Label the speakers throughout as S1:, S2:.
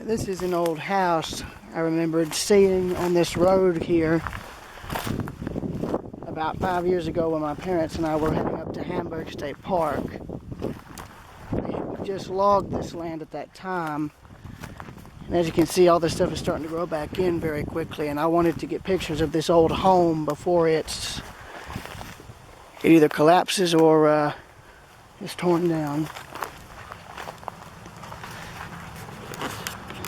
S1: This is an old house I remembered seeing on this road here about 5 years ago when my parents and I were heading up to Hamburg State Park. They just logged this land at that time, and as you can see, all this stuff is starting to grow back in very quickly, and I wanted to get pictures of this old home before it either collapses or is torn down.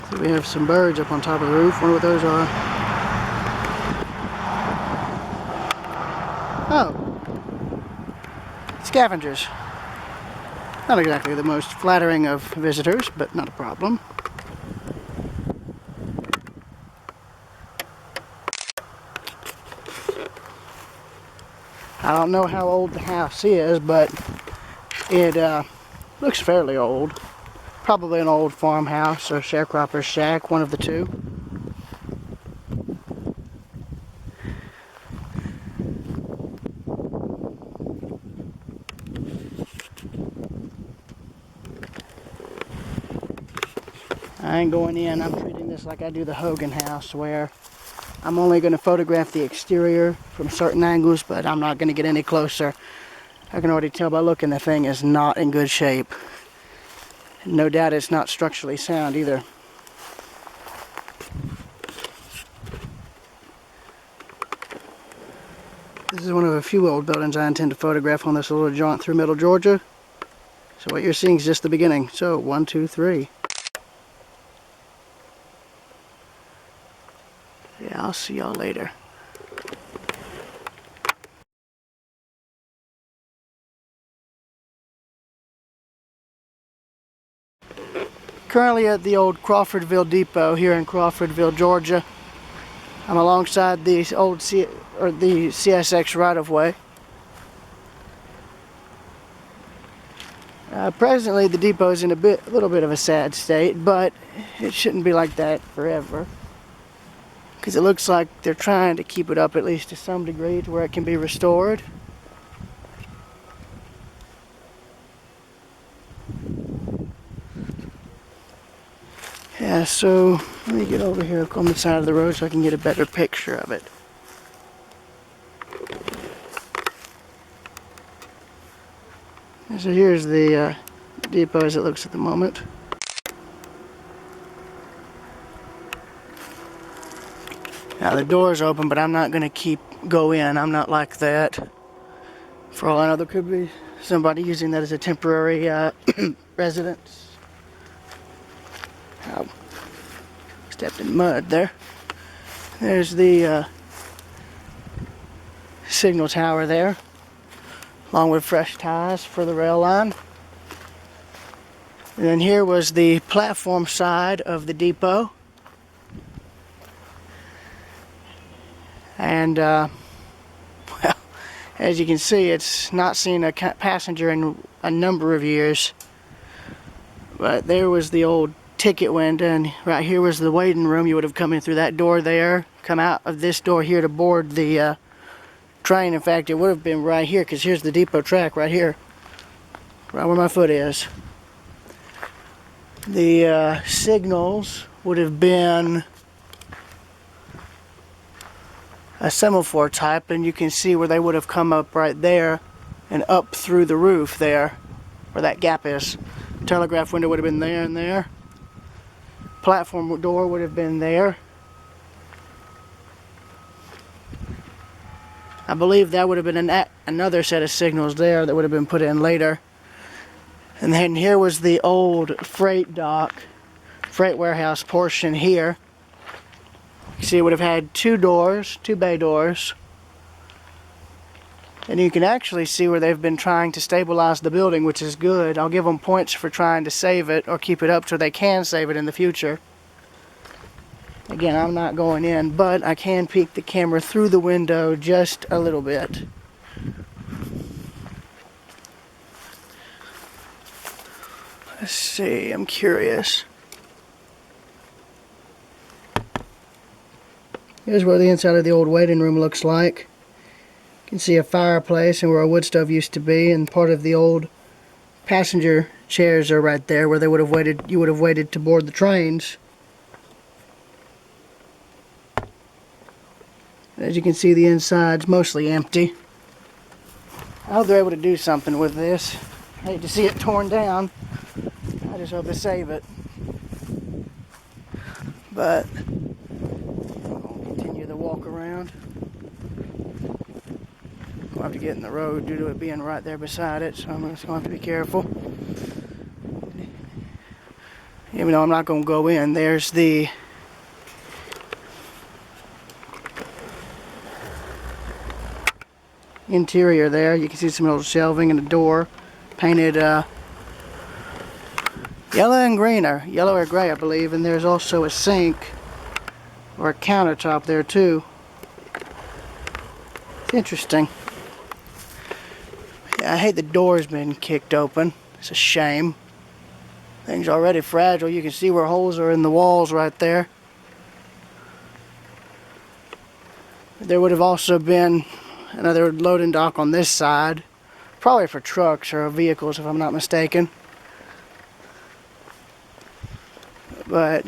S1: So we have some birds up on top of the roof. Wonder what those are. Oh, scavengers. Not exactly the most flattering of visitors, but not a problem. I don't know how old the house is, but it looks fairly old. Probably an old farmhouse or sharecropper's shack, one of the two. I ain't going in. I'm treating this like I do the Hogan house, where I'm only going to photograph the exterior from certain angles, but I'm not going to get any closer. I can already tell by looking the thing is not in good shape. No doubt it's not structurally sound either. This is one of a few old buildings I intend to photograph on this little jaunt through Middle Georgia. So what you're seeing is just the beginning. So 1, 2, 3. Yeah, I'll see y'all later. Currently at the old Crawfordville Depot here in Crawfordville, Georgia. I'm alongside the old the CSX right-of-way. Presently, the depot is in a little bit of a sad state, but it shouldn't be like that forever, because it looks like they're trying to keep it up at least to some degree to where it can be restored. Yeah, so let me get over here on the side of the road so I can get a better picture of it. So here's the depot as it looks at the moment. Now the door's open, but I'm not going to go in. I'm not like that. For all I know, there could be somebody using that as a temporary residence. Oh, stepped in mud there. There's the signal tower there, along with fresh ties for the rail line. And then here was the platform side of the depot. And well, as you can see, it's not seen a passenger in a number of years. But there was the old ticket window, and right here was the waiting room. You would have come in through that door there, come out of this door here to board the train. In fact, it would have been right here, because here's the depot track right here, right where my foot is. The signals would have been a semaphore type, and you can see where they would have come up right there and up through the roof there, where that gap is. Telegraph window would have been there and there. Platform door would have been there. I believe that would have been another set of signals there that would have been put in later. And then here was the old freight dock, freight warehouse portion here. You see, it would have had two bay doors. And you can actually see where they've been trying to stabilize the building, which is good. I'll give them points for trying to save it or keep it up so they can save it in the future. Again, I'm not going in, but I can peek the camera through the window just a little bit. Let's see, I'm curious. Here's what the inside of the old waiting room looks like. You can see a fireplace and where a wood stove used to be, and part of the old passenger chairs are right there where they would have waited. You would have waited to board the trains. As you can see, the inside's mostly empty. I hope they're able to do something with this. I hate to see it torn down. I just hope they save it. But I'll continue the walk around. I'll have to get in the road due to it being right there beside it, so I'm just going to have to be careful. Even though I'm not going to go in, there's the interior there. You can see some little shelving and a door painted yellow and green, or yellow or gray, I believe. And there's also a sink or a countertop there too. It's interesting. Yeah, I hate the door's been kicked open. It's a shame. Things are already fragile. You can see where holes are in the walls right there. There would have also been another loading dock on this side, probably for trucks or vehicles if I'm not mistaken. But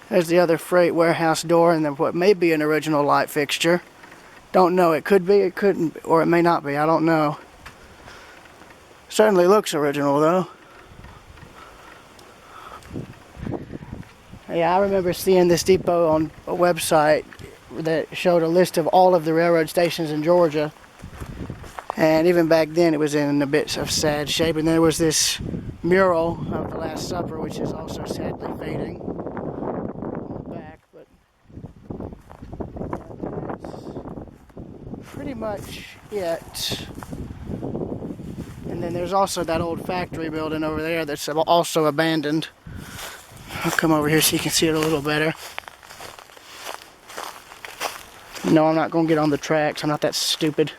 S1: there's the other freight warehouse door, and then what may be an original light fixture. Don't know, it could be, it couldn't, or it may not be, I don't know. Certainly looks original though. Yeah, I remember seeing this depot on a website that showed a list of all of the railroad stations in Georgia, and even back then it was in a bit of sad shape. And there was this mural of the Last Supper, which is also sadly fading back, but that's pretty much it. And then there's also that old factory building over there that's also abandoned. I'll come over here so you can see it a little better. No, I'm not going to get on the tracks. I'm not that stupid.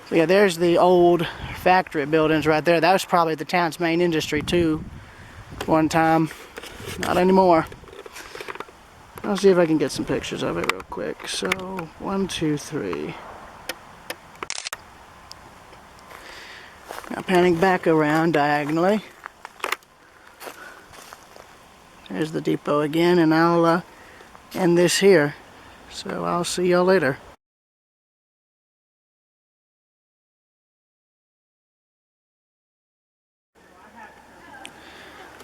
S1: But yeah, there's the old factory buildings right there. That was probably the town's main industry too, one time. Not anymore. I'll see if I can get some pictures of it real quick. So, 1, 2, 3. Now panning back around diagonally. There's the depot again, and I'll end this here. So I'll see y'all later.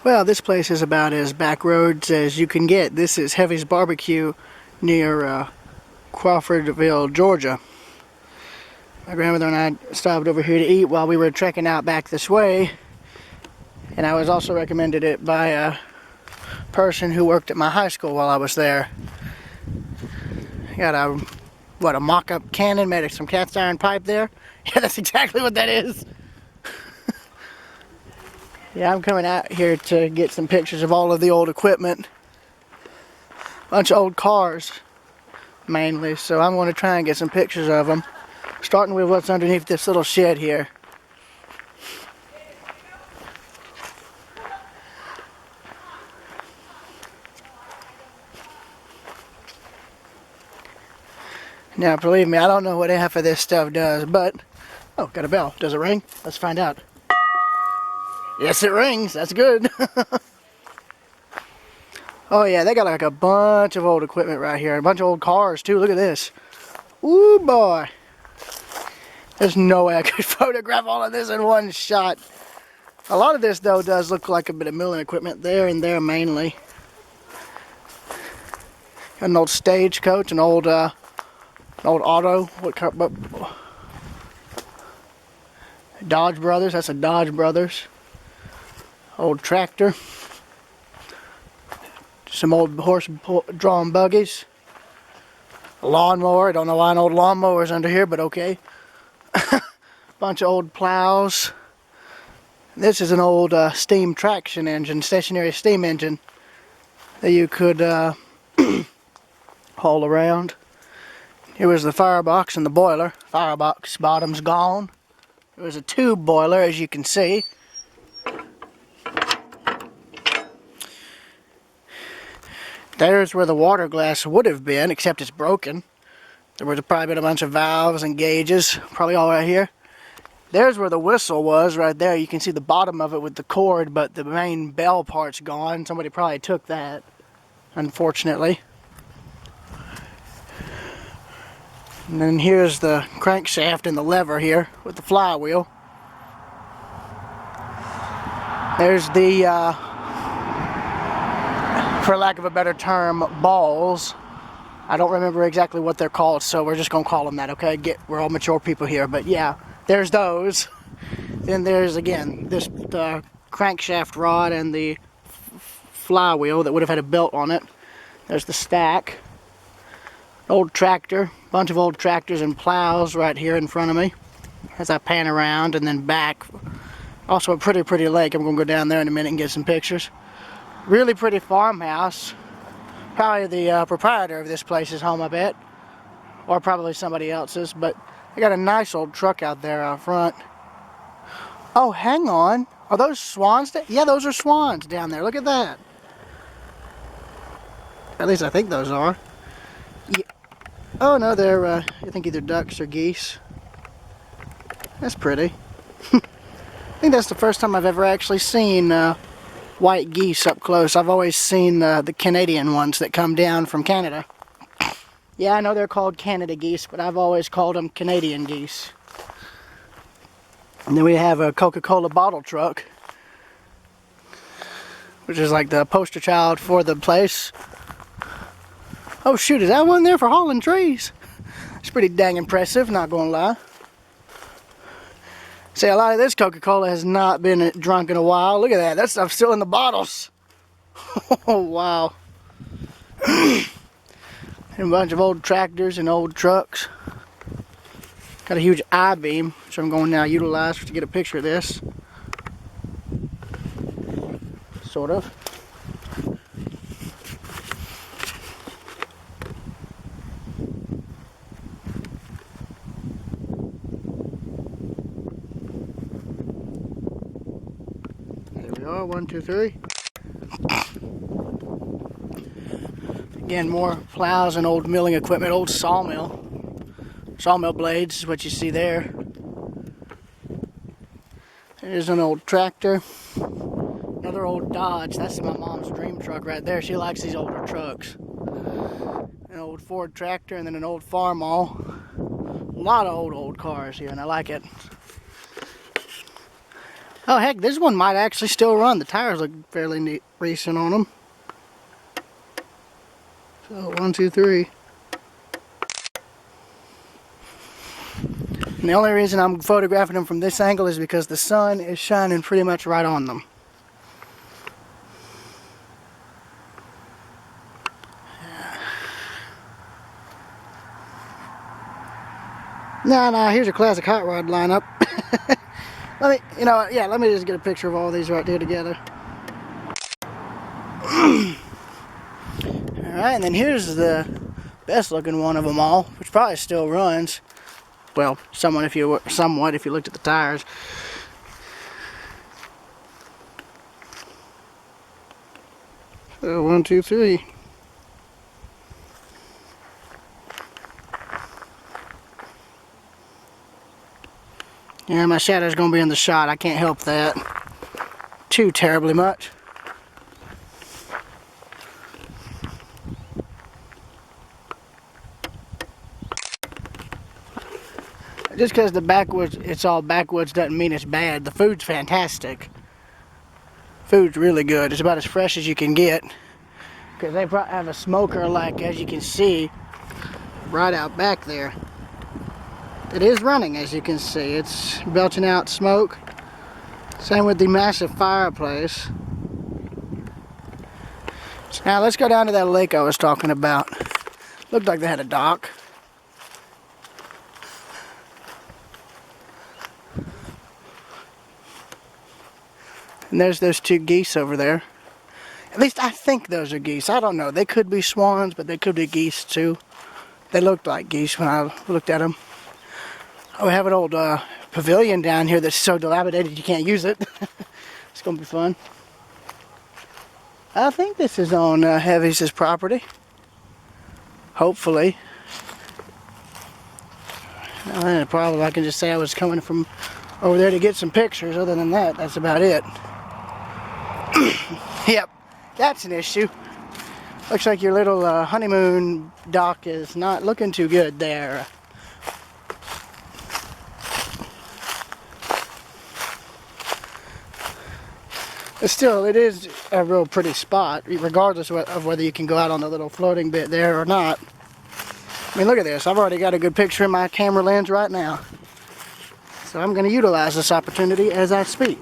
S1: Well, this place is about as back roads as you can get. This is Heavy's Barbecue near Crawfordville, Georgia. My grandmother and I stopped over here to eat while we were trekking out back this way. And I was also recommended it by a person who worked at my high school while I was there. Got a mock-up cannon made of some cast iron pipe there. Yeah, that's exactly what that is. Yeah, I'm coming out here to get some pictures of all of the old equipment. Bunch of old cars, mainly. So I'm going to try and get some pictures of them. Starting with what's underneath this little shed here. Now, believe me, I don't know what half of this stuff does, but... Oh, got a bell. Does it ring? Let's find out. Yes, it rings. That's good. Oh, yeah, they got like a bunch of old equipment right here. A bunch of old cars, too. Look at this. Ooh, boy. There's no way I could photograph all of this in one shot. A lot of this, though, does look like a bit of milling equipment there and there, mainly. Got an old stagecoach, an old auto. Dodge Brothers. That's a Dodge Brothers. Old tractor. Some old horse-drawn buggies. A lawnmower. I don't know why an old lawnmower is under here, but okay. Bunch of old plows. This is an old steam traction engine, stationary steam engine that you could haul around. Here was the firebox and the boiler. Firebox bottom's gone. It was a tube boiler, as you can see. There's where the water glass would have been, except it's broken. There would have probably been a bunch of valves and gauges, probably all right here. There's where the whistle was, right there. You can see the bottom of it with the cord, but the main bell part's gone. Somebody probably took that, unfortunately. And then here's the crankshaft and the lever here with the flywheel. There's the, for lack of a better term, balls. I don't remember exactly what they're called, so we're just going to call them that, okay? We're all mature people here, but yeah, there's those. Then there's, again, this crankshaft rod and the flywheel that would have had a belt on it. There's the stack. Old tractor, bunch of old tractors and plows right here in front of me as I pan around, and then back. Also a pretty lake. I'm going to go down there in a minute and get some pictures. Really pretty farmhouse. Probably the proprietor of this place is home, I bet. Or probably somebody else's, but I got a nice old truck out there out front. Oh, hang on. Are those swans? Yeah, those are swans down there. Look at that. At least I think those are. Yeah. Oh no, they're I think either ducks or geese. That's pretty. I think that's the first time I've ever actually seen white geese up close. I've always seen the Canadian ones that come down from Canada. Yeah, I know they're called Canada geese, but I've always called them Canadian geese. And then we have a Coca-Cola bottle truck, which is like the poster child for the place. Oh shoot, is that one there for hauling trees? It's pretty dang impressive, not gonna lie. See, a lot of this Coca-Cola has not been drunk in a while. Look at that, that stuff's still in the bottles. Oh wow. And a bunch of old tractors and old trucks. Got a huge I-beam, which I'm going to now utilize to get a picture of this. Sort of. There we are, 1, 2, 3. Again, more plows and old milling equipment, old sawmill. Sawmill blades is what you see there. There's an old tractor. Another old Dodge. That's my mom's dream truck right there. She likes these older trucks. An old Ford tractor and then an old Farmall. A lot of old cars here and I like it. Oh heck, this one might actually still run. The tires look fairly neat, recent on them. So 1, 2, 3. And the only reason I'm photographing them from this angle is because the sun is shining pretty much right on them. Now, here's a classic hot rod lineup. Let me just get a picture of all these right here together. Alright, and then here's the best looking one of them all, which probably still runs. Well, somewhat if you looked at the tires. So 1, 2, 3. Yeah, my shadow's gonna be in the shot. I can't help that too terribly much. Just because the backwoods, it's all backwoods doesn't mean it's bad. The food's fantastic. Food's really good. It's about as fresh as you can get. Because they probably have a smoker, like as you can see, right out back there. It is running, as you can see. It's belching out smoke. Same with the massive fireplace. So now let's go down to that lake I was talking about. Looked like they had a dock. And there's those two geese over there. At least I think those are geese. I don't know. They could be swans, but they could be geese too. They looked like geese when I looked at them. Oh, we have an old pavilion down here that's so dilapidated you can't use it. It's going to be fun. I think this is on Heavy's property. Hopefully. No problem. I can just say I was coming from over there to get some pictures. Other than that, that's about it. Yep, that's an issue. Looks like your little honeymoon dock is not looking too good there. But still, it is a real pretty spot, regardless of whether you can go out on the little floating bit there or not. I mean, look at this. I've already got a good picture in my camera lens right now. So I'm going to utilize this opportunity as I speak.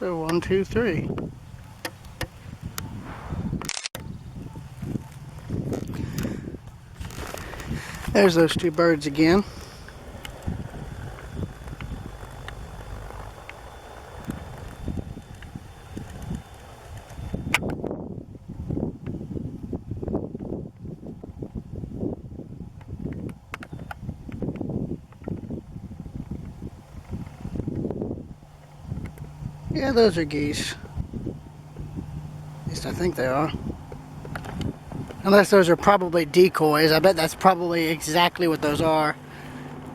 S1: So 1, 2, 3. There's those two birds again. Yeah, those are geese. At least I think they are. Unless those are probably decoys. I bet that's probably exactly what those are.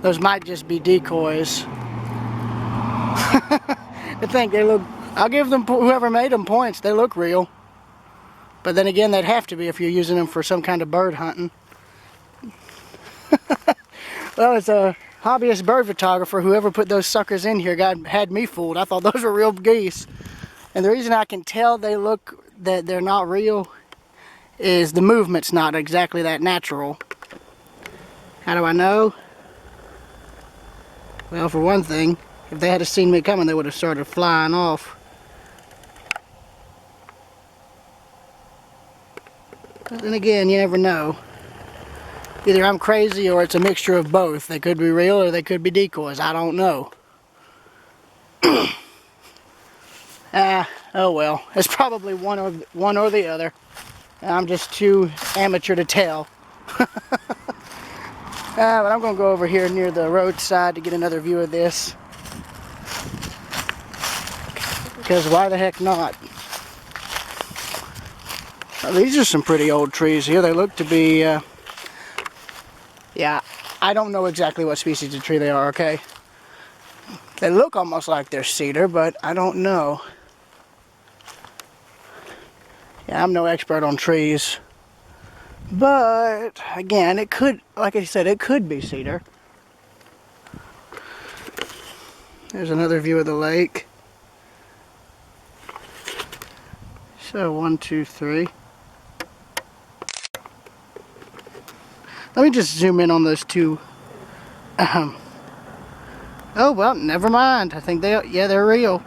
S1: Those might just be decoys. I think they look... I'll give them, whoever made them, points. They look real. But then again, they'd have to be if you're using them for some kind of bird hunting. Well, it's a hobbyist bird photographer. Whoever put those suckers in here had me fooled. I thought those were real geese. And the reason I can tell that they're not real is the movement's not exactly that natural. How do I know? Well, for one thing, if they had seen me coming, they would have started flying off. But then again, you never know. Either I'm crazy or it's a mixture of both. They could be real or they could be decoys. I don't know. Oh well. It's probably one or the other. I'm just too amateur to tell. But I'm going to go over here near the roadside to get another view of this. Because why the heck not? These are some pretty old trees here. They look to be... yeah, I don't know exactly what species of tree they are, okay? They look almost like they're cedar, but I don't know. Yeah, I'm no expert on trees. But, again, it could, like I said, it could be cedar. There's another view of the lake. So, 1, 2, 3. Let me just zoom in on those two. Oh, well, never mind. I think they're real.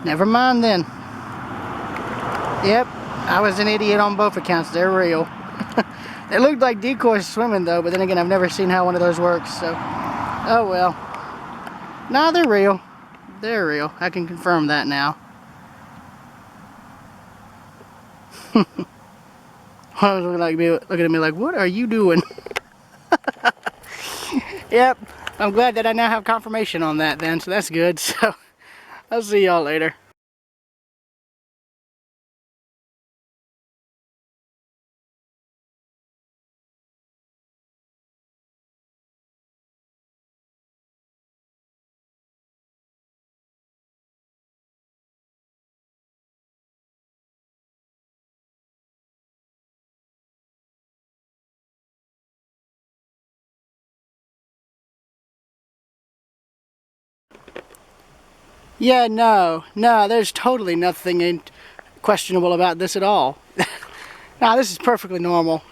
S1: Never mind then. Yep, I was an idiot on both accounts. They're real. They looked like decoys swimming though, but then again, I've never seen how one of those works, so. Oh well. No, they're real. They're real. I can confirm that now. I was looking at me like, what are you doing? Yep, I'm glad that I now have confirmation on that then, so that's good. So, I'll see y'all later. Yeah, no, there's totally nothing questionable about this at all. Nah, this is perfectly normal.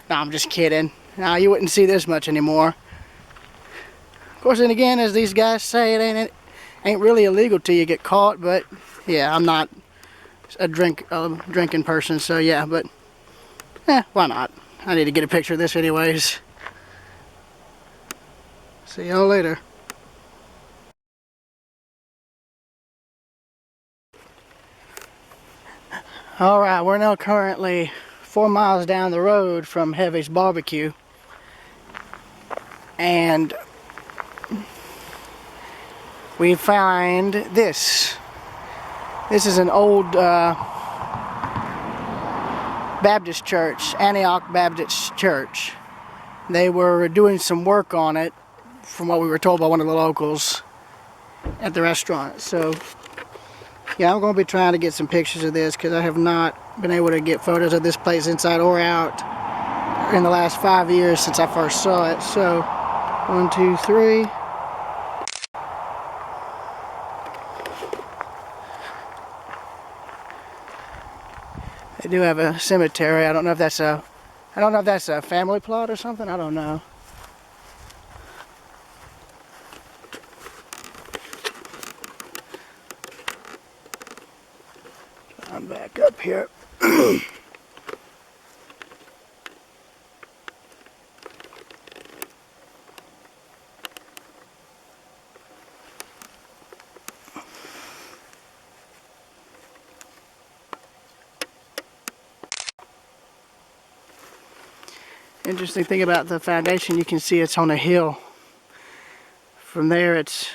S1: No, I'm just kidding. No, you wouldn't see this much anymore. Of course, then again, as these guys say, it ain't really illegal till you get caught, but yeah, I'm not a drinking person, so yeah, but why not? I need to get a picture of this anyways. See y'all later. Alright, we're now currently 4 miles down the road from Heavy's Barbecue. And we find this. This is an old Baptist church, Antioch Baptist Church. They were doing some work on it, from what we were told by one of the locals at the restaurant. So Yeah, I'm going to be trying to get some pictures of this because I have not been able to get photos of this place inside or out in the last 5 years since I first saw it. So, 1, 2, 3. They do have a cemetery. I don't know if that's a family plot or something. I don't know. I'm back up here. Interesting thing about the foundation, you can see it's on a hill. From there it's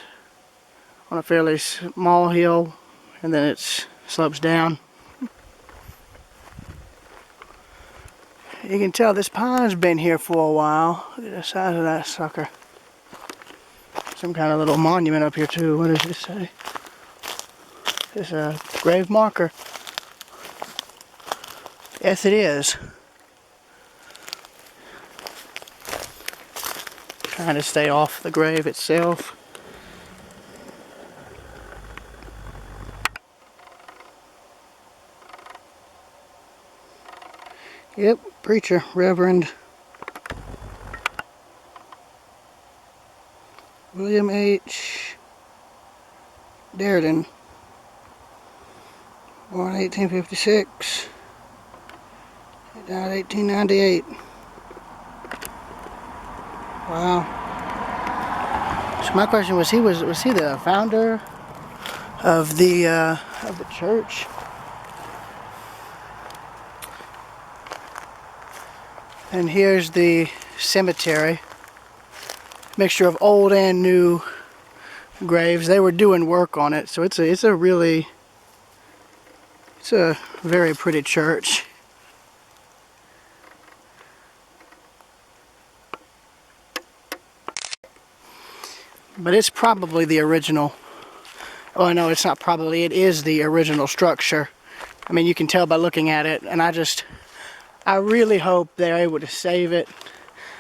S1: on a fairly small hill, and then it slopes down. You can tell this pine's been here for a while. Look at the size of that sucker. Some kind of little monument up here too. What does this say? It's a grave marker. Yes, it is. Trying to stay off the grave itself. Yep, preacher, Reverend William H. Derelict, born 1856, died 1898. Wow. So my question was he the founder of the church? And here's the cemetery. Mixture of old and new graves. They were doing work on it, so it's a very pretty church. But it's probably the original. Oh no, it's not probably. It is the original structure. I mean, you can tell by looking at it, and I really hope they're able to save it,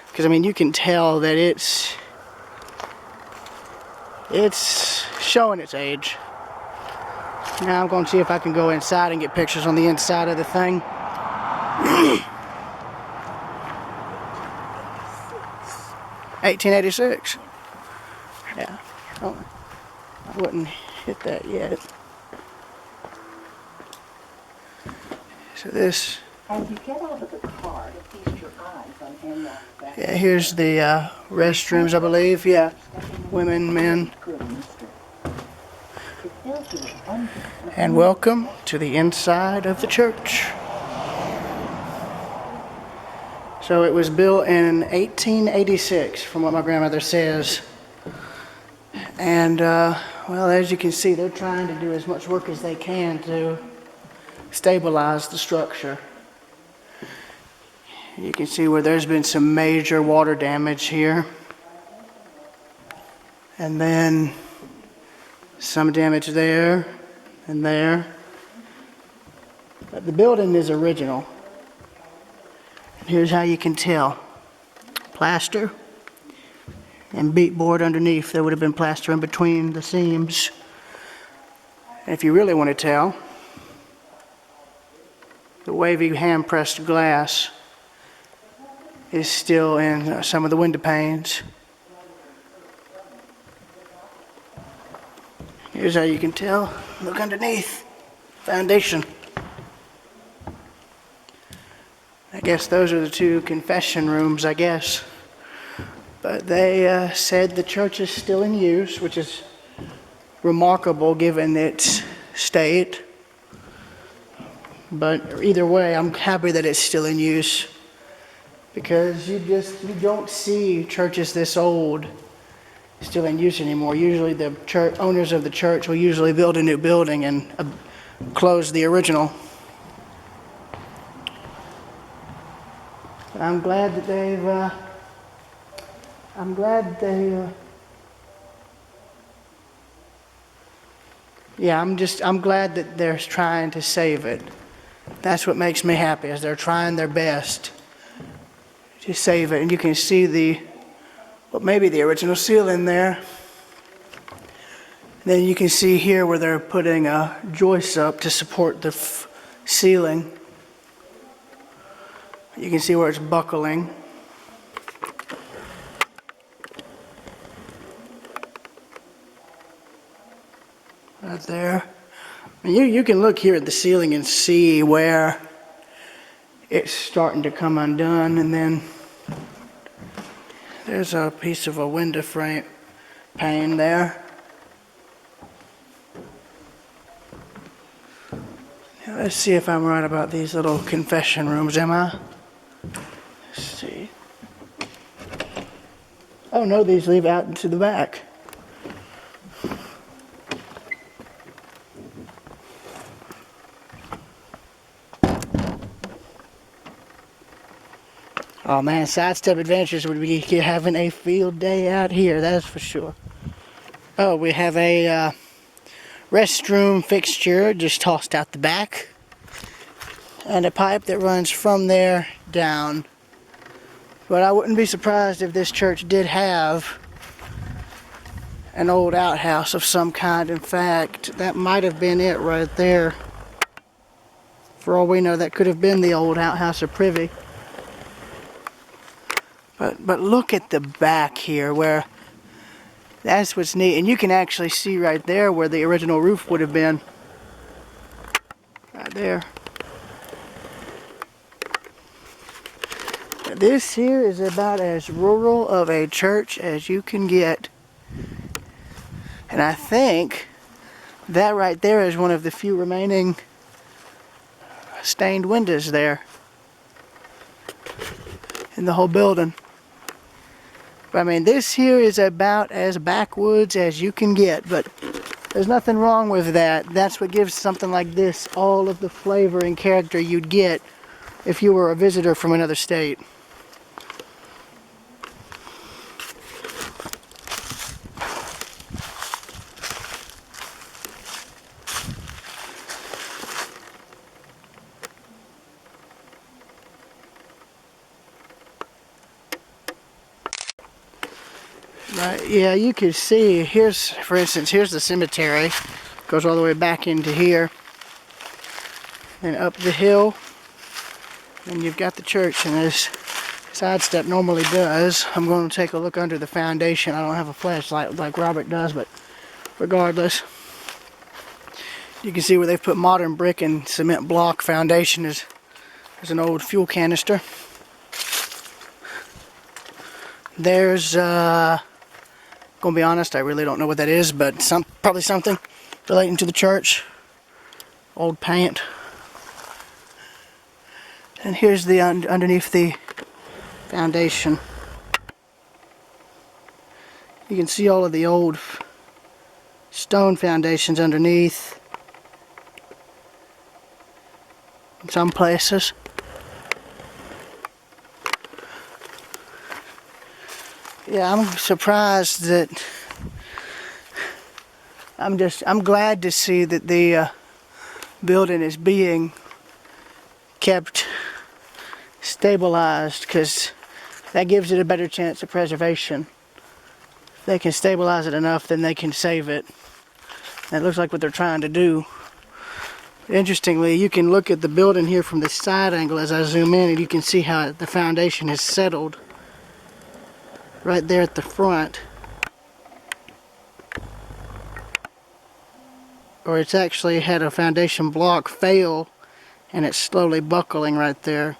S1: because I mean, you can tell that it's showing its age. Now I'm going to see if I can go inside and get pictures on the inside of the thing. 1886. Yeah, I wouldn't hit that yet. So this.
S2: As you get out of the car, to feast your eyes on Antioch Baptist.
S1: Yeah, here's the restrooms, I believe. Yeah, women, men. And welcome to the inside of the church. So it was built in 1886, from what my grandmother says. And, well, as you can see, they're trying to do as much work as they can to stabilize the structure. You can see where there's been some major water damage here. And then some damage there and there. But the building is original. Here's how you can tell. Plaster and beat board underneath. There would have been plaster in between the seams. And if you really want to tell, the wavy hand-pressed glass is still in some of the window panes. Here's how you can tell. Look underneath. Foundation. I guess those are the two confession rooms, I guess. But they said the church is still in use, which is remarkable given its state. But either way, I'm happy that it's still in use, because you don't see churches this old still in use anymore. Usually the owners of the church will usually build a new building and close the original. But I'm glad that they Yeah, I'm glad that they're trying to save it. That's what makes me happy, is they're trying their best to save it. And you can see maybe the original ceiling there. Then you can see here where they're putting joists up to support the ceiling. You can see where it's buckling. Right there. And you can look here at the ceiling and see where it's starting to come undone, and then there's a piece of a window frame pane there. Now let's see if I'm right about these little confession rooms, am I? Let's see. Oh no, these lead out into the back. Oh man, Sidestep Adventures would be having a field day out here, that's for sure. Oh, we have a restroom fixture just tossed out the back, and a pipe that runs from there down. But I wouldn't be surprised if this church did have an old outhouse of some kind. In fact, that might have been it right there. For all we know, that could have been the old outhouse or privy. But look at the back here, where that's what's neat. And you can actually see right there where the original roof would have been. Right there. This here is about as rural of a church as you can get. And I think that right there is one of the few remaining stained windows there in the whole building. I mean, this here is about as backwoods as you can get, but there's nothing wrong with that. That's what gives something like this all of the flavor and character you'd get if you were a visitor from another state. Right, yeah, you can see, here's, for instance, here's the cemetery. Goes all the way back into here. And up the hill. And you've got the church, and as Sidestep normally does, I'm going to take a look under the foundation. I don't have a flashlight like Robert does, but regardless. You can see where they've put modern brick and cement block foundation. There's an old fuel canister. There's, gonna be honest, I really don't know what that is, but probably something relating to the church. Old paint. And here's the underneath the foundation. You can see all of the old stone foundations underneath in some places. Yeah, I'm surprised that I'm glad to see that the building is being kept stabilized, because that gives it a better chance of preservation. If they can stabilize it enough, then they can save it. And it looks like what they're trying to do. Interestingly, you can look at the building here from the side angle as I zoom in, and you can see how the foundation has settled right there at the front. Or it's actually had a foundation block fail, and it's slowly buckling right there.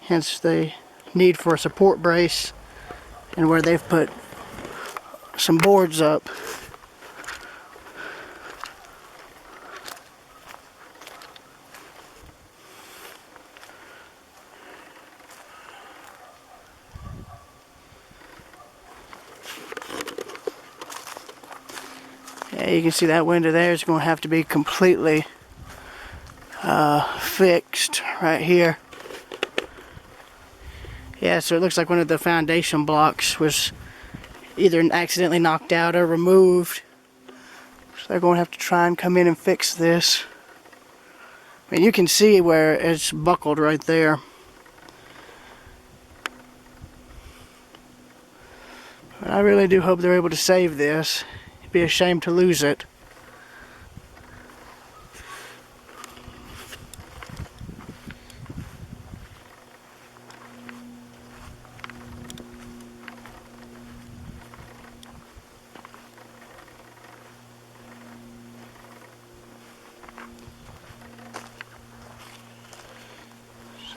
S1: Hence the need for a support brace, and where they've put some boards up. Yeah, you can see that window there is going to have to be completely fixed right here. Yeah, so it looks like one of the foundation blocks was either accidentally knocked out or removed. They're going to have to try and come in and fix this. I mean, you can see where it's buckled right there. But I really do hope they're able to save this. It'd be a shame to lose it.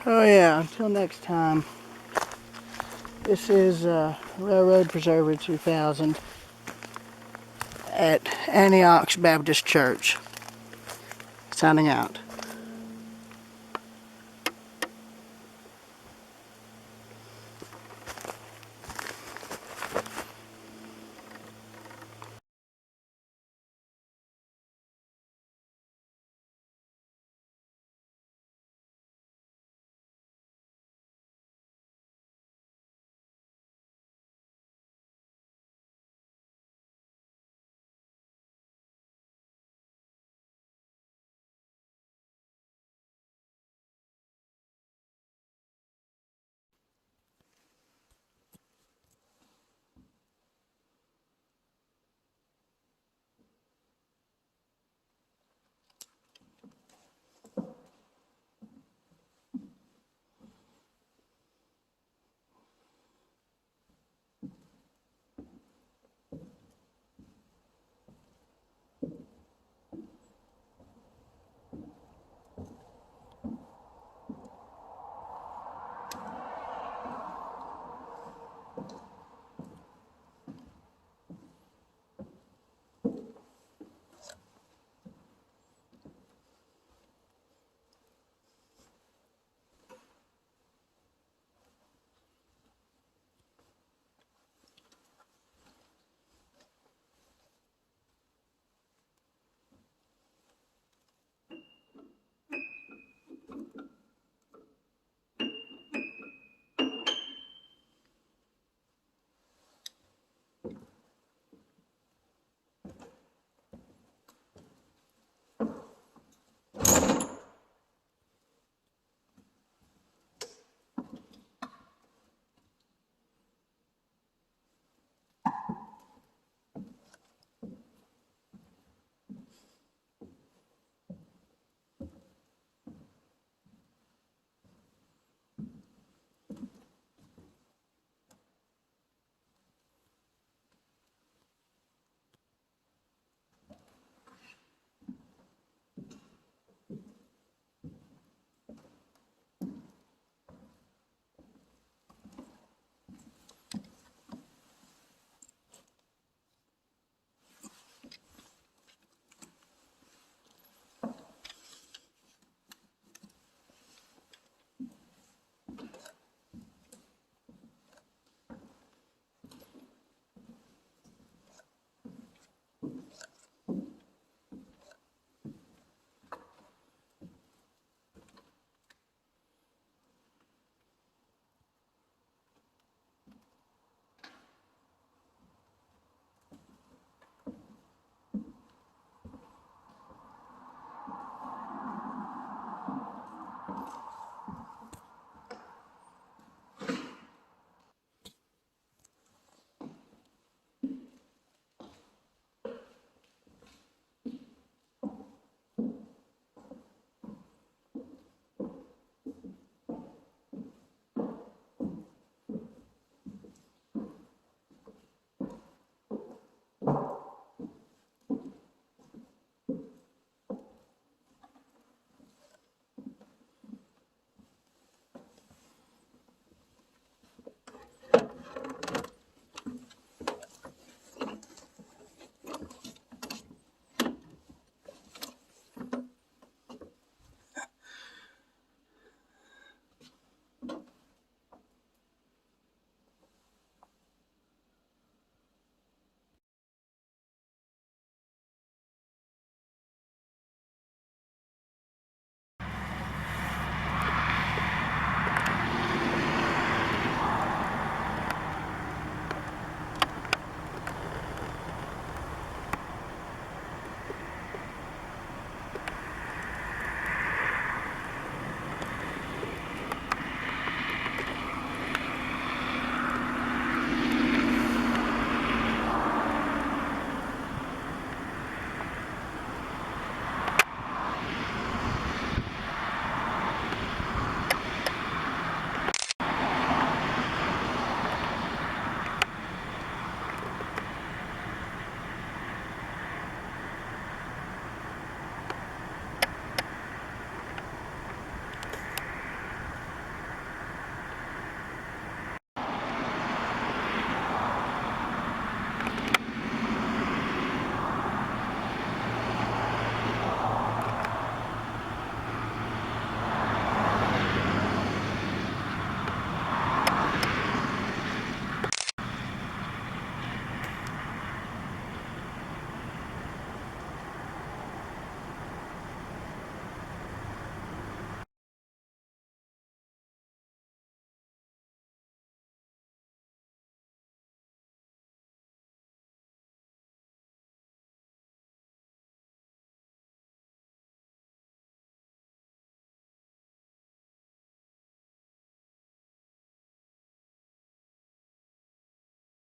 S1: So yeah, until next time, this is Railroad Preserver 2000 at Antioch Baptist Church. Signing out.